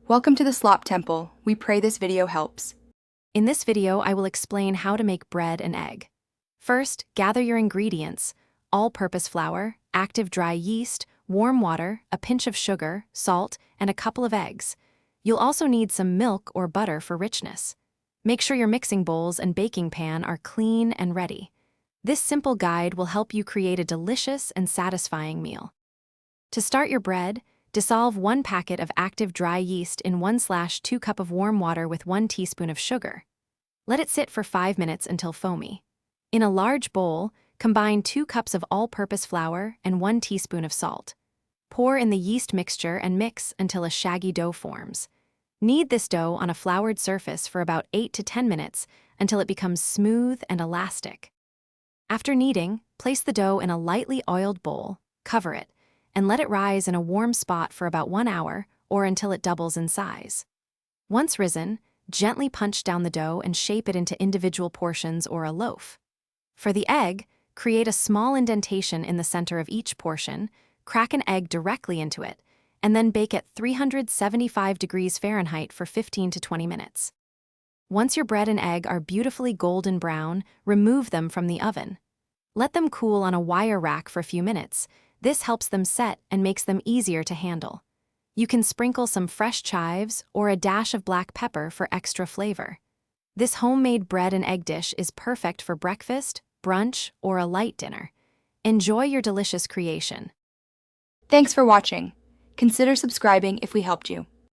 Welcome to the Slop Temple. We pray this video helps. In this video, I will explain how to make bread and egg. First, gather your ingredients: all-purpose flour, active dry yeast, warm water, a pinch of sugar, salt, and a couple of eggs. You'll also need some milk or butter for richness. Make sure your mixing bowls and baking pan are clean and ready. This simple guide will help you create a delicious and satisfying meal. To start your bread, dissolve 1 packet of active dry yeast in 1/2 cup of warm water with 1 teaspoon of sugar. Let it sit for 5 minutes until foamy. In a large bowl, combine 2 cups of all-purpose flour and 1 teaspoon of salt. Pour in the yeast mixture and mix until a shaggy dough forms. Knead this dough on a floured surface for about 8 to 10 minutes until it becomes smooth and elastic. After kneading, place the dough in a lightly oiled bowl, cover it, and let it rise in a warm spot for about 1 hour or until it doubles in size. Once risen, gently punch down the dough and shape it into individual portions or a loaf. For the egg, create a small indentation in the center of each portion, crack an egg directly into it, and then bake at 375 degrees Fahrenheit for 15 to 20 minutes. Once your bread and egg are beautifully golden brown, remove them from the oven. Let them cool on a wire rack for a few minutes. This helps them set and makes them easier to handle. You can sprinkle some fresh chives or a dash of black pepper for extra flavor. This homemade bread and egg dish is perfect for breakfast, brunch, or a light dinner. Enjoy your delicious creation. Thanks for watching. Consider subscribing if we helped you.